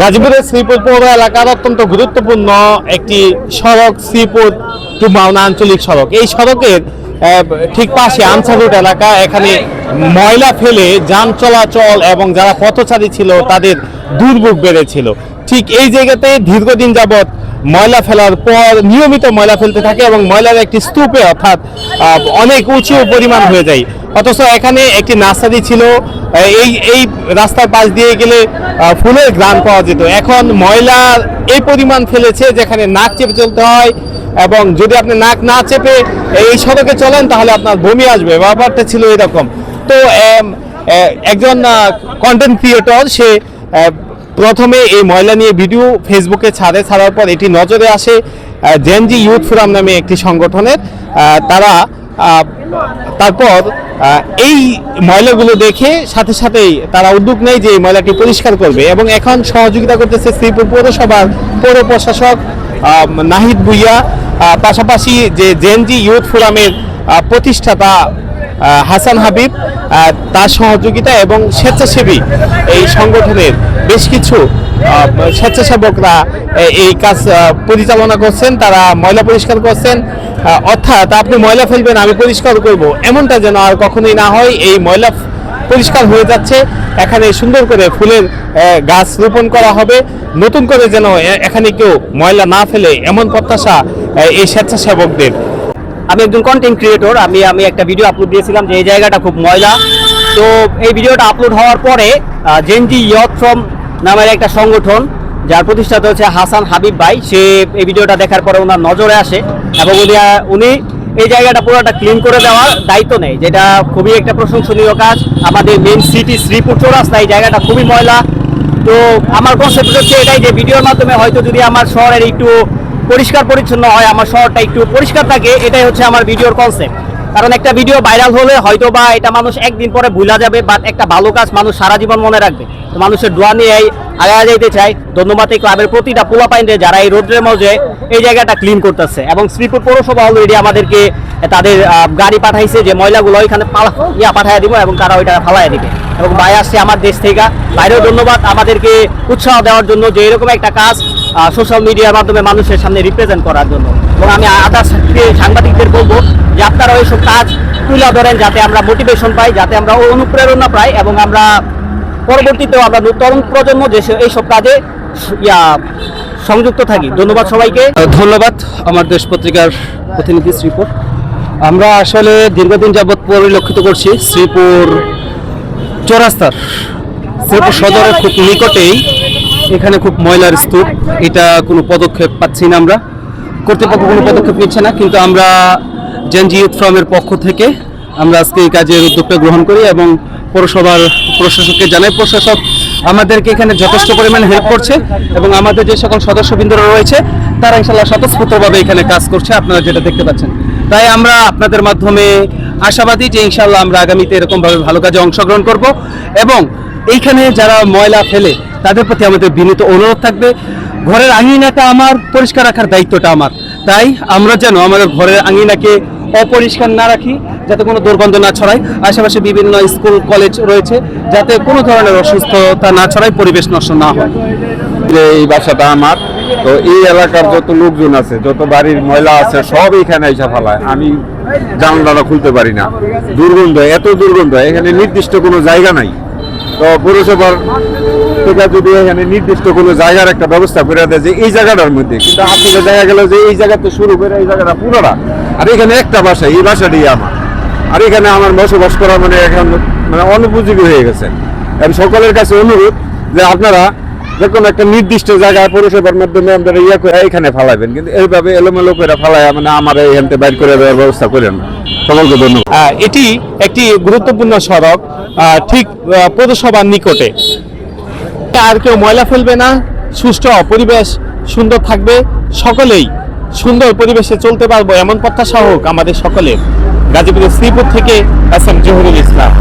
গাজীপুরের শ্রীপুর পৌর এলাকার অত্যন্ত গুরুত্বপূর্ণ একটি সড়ক শ্রীপুর টু মাওনা আঞ্চলিক সড়ক। এই সড়কের ঠিক পাশে আনসার রোড এলাকা। এখানে ময়লা ফেলে যান চলাচল এবং যারা পথচারী ছিল তাদের দুর্ভোগ বেড়েছিল। ঠিক এই জায়গাতে দীর্ঘদিন যাবৎ ময়লা ফেলার পর নিয়মিত ময়লা ফেলতে থাকে এবং ময়লার একটি স্তূপে অর্থাৎ অনেক উঁচু পরিমাণ হয়ে যায়। অথচ এখানে একটি নার্সারি ছিল, এই রাস্তার পাশ দিয়ে গেলে ফুলের ঘ্রাণ পাওয়া যেত। এখন ময়লার এই পরিমাণ ফেলেছে যেখানে নাক চেপে চলতে হয়, এবং যদি আপনি নাক না চেপে এই সড়কে চলেন তাহলে আপনার বমি আসবে। ব্যাপারটা ছিল এরকম। তো একজন কন্টেন্ট ক্রিয়েটর সে প্রথমে এই ময়লা নিয়ে ভিডিও ফেসবুকে ছাড়ার পর এটি নজরে আসে জেনজি ইউথ ফোরাম নামে একটি সংগঠনের। তারপর এই ময়লাগুলো দেখে সাথে সাথেই তারা উদ্যোগ নেয় যে এই ময়লাটি পরিষ্কার করবে, এবং এখন সহযোগিতা করতেছে শ্রীপুর পৌরসভার পৌর প্রশাসক নাহিদ ভুইয়া, পাশাপাশি যে জেনজি ইউথ ফোরামের প্রতিষ্ঠাতা হাসান হাবিব, তার সহযোগিতা এবং স্বেচ্ছাসেবী এই সংগঠনের বেশ কিছু স্বেচ্ছাসেবকরা এই কাজ পরিচালনা করছেন। তারা ময়লা পরিষ্কার করছেন। অর্থাৎ আপনি ময়লা ফেলবেন আমি পরিষ্কার করব, এমনটা যেন আর কখনোই না হয়। এই ময়লা পরিষ্কার হয়ে যাচ্ছে। এখানে সুন্দর করে ফুলের গাছ রোপণ করা হবে, নতুন করে যেন এখানে কেউ ময়লা না ফেলে, এমন প্রত্যাশা এই স্বেচ্ছাসেবকদের। আমি একজন কন্টেন্ট ক্রিয়েটর। আমি একটা ভিডিও আপলোড দিয়েছিলাম যে এই জায়গাটা খুব ময়লা। তো এই ভিডিওটা আপলোড হওয়ার পরে জেনজি ইয়থ ফ্রম নামের একটা সংগঠন, যার প্রতিষ্ঠাতা হচ্ছে হাসান হাবিব ভাই, সে এই ভিডিওটা দেখার পরে ওনার নজরে আসে এবং উনি এই জায়গাটা পুরোটা ক্লিন করে দেওয়ার দায়িত্ব নেয়, যেটা খুবই একটা প্রশংসনীয় কাজ। আমাদের মেন সিটি শ্রীপুর চৌরাস্তা এই জায়গাটা খুবই ময়লা। তো আমার কনসেপ্ট হচ্ছে এটাই যে ভিডিওর মাধ্যমে হয়তো যদি আমার শহরের একটু পরিষ্কার পরিচ্ছন্ন হয়, আমার শহরটা একটু পরিষ্কার থাকে, এটাই হচ্ছে আমার ভিডিওর কনসেপ্ট। কারণ একটা ভিডিও ভাইরাল হলে হয়তো বা এটা মানুষ একদিন পরে ভুলা যাবে, বাট একটা ভালো কাজ মানুষ সারা জীবন মনে রাখবে। তো মানুষের দোয়া নিয়ে আগে যাইতে চাই। ধন্যবাদ এই ক্লাবের প্রতিটা পোলাপাইনরে যারা এই রোদ্রের মধ্যে এই জায়গাটা ক্লিন করতেছে। এবং শ্রীপুর পৌরসভা অলরেডি আমাদেরকে তাদের গাড়ি পাঠাইছে যে ময়লাগুলো ওইখানে পাঠাইয়া দিব এবং তারা ওইটা ফালাইয়া দিবে। এবং ভাই আসছে আমার দেশ থেকে, বাইরেও ধন্যবাদ আমাদেরকে উৎসাহ দেওয়ার জন্য যে এরকম একটা কাজ সোশ্যাল মিডিয়ার মাধ্যমে মানুষের সামনে রিপ্রেজেন্ট করার জন্য। এবং আমি আদার্স সাংবাদিকদের বলবো যে আপনারা ওইসব কাজ তুলে ধরেন, যাতে আমরা মোটিভেশন পাই, যাতে আমরা অনুপ্রেরণা পাই এবং আমরা পরবর্তীতেও আমরা তরুণ প্রজন্ম যে এইসব কাজে সংযুক্ত থাকি। ধন্যবাদ সবাইকে। ধন্যবাদ আমার দেশ পত্রিকার প্রতিনিধি শ্রীপুর। আমরা আসলে দীর্ঘদিন যাবৎ পরিলক্ষিত করছি শ্রীপুর চৌরাস্তার, শ্রীপুর সদরের খুব নিকটেই এখানে খুব ময়লার স্তূপ। এটা কোনো পদক্ষেপ পাচ্ছি না, আমরা কর্তৃপক্ষ কোনো পদক্ষেপ নিচ্ছে না। কিন্তু আমরা জেনজি ইউথ ফোরামের পক্ষ থেকে আমরা আজকে এই কাজের উদ্যোগটা গ্রহণ করি এবং পৌরসভার প্রশাসককে জানাই। প্রশাসক আমাদেরকে এখানে যথেষ্ট পরিমাণে হেল্প করছে এবং আমাদের যে সকল সদস্যবৃন্দরা রয়েছে তারা ইনশাআল্লাহ স্বতঃস্ফূর্তভাবে এখানে কাজ করছে, আপনারা যেটা দেখতে পাচ্ছেন। তাই আমরা আপনাদের মাধ্যমে আশাবাদী যে ইনশাআল্লাহ আমরা আগামীতে এরকমভাবে ভালো কাজে অংশগ্রহণ করব এবং এইখানে যারা ময়লা ফেলে তাদের প্রতি আমাদের বিনীত অনুরোধ থাকবে, ঘরের আঙিনাটা আমার, পরিষ্কার রাখার দায়িত্বটা আমার। তাই আমরা যেন আমাদের ঘরের আঙিনাকে অপরিষ্কার না রাখি, যাতে কোনো দুর্গন্ধ না ছড়ায়। আশেপাশে বিভিন্ন স্কুল কলেজ রয়েছে, যাতে কোনো ধরনের অসুস্থতা না ছড়ায়, পরিবেশ নষ্ট না হয়। এই বাসাটা আমার, তো এই এলাকার যত লোকজন আছে, যত বাড়ির ময়লা আছে সব এখানে এসে ফেলায়। আমি জানলাটা খুলতে পারি না, দুর্গন্ধ, এত দুর্গন্ধ। এখানে নির্দিষ্ট কোনো জায়গা নাই। তো পৌরসভার থেকে যদি এখানে নির্দিষ্ট কোনো জায়গার একটা ব্যবস্থা করে দেয় যে এই জায়গাটার মধ্যে, কিন্তু আপনাদের দেখা গেল যে এই জায়গাতে শুরু করে এই জায়গাটা পুরোটা, আর এখানে একটা বাসা, এই বাসাটি আমার, আর এখানে আমার বসবাস করা মানে এখন অনুপযোগী হয়ে গেছে। আমি সকলের কাছে অনুরোধ যে আপনারা যে কোনো একটা নির্দিষ্ট জায়গায় পৌরসভার মাধ্যমে আপনারা এখানে ফালাবেন, কিন্তু এইভাবে এলোমেলো করে ফালায় আমার এখান থেকে বাইর করে দেওয়ার ব্যবস্থা করেন না। সকলকে ধন্যবাদ। এটি একটি গুরুত্বপূর্ণ সড়ক, ঠিক পৌরসভার নিকটে। আর কেউ ময়লা ফেলবে না, সুষ্ঠু পরিবেশ সুন্দর থাকবে, সকলেই সুন্দর পরিবেশে চলতে পারবো, এমন প্রত্যাশা হোক আমাদের সকলের। গাজীপুরের শ্রীপুর থেকে এস এম জহুরুল ইসলাম।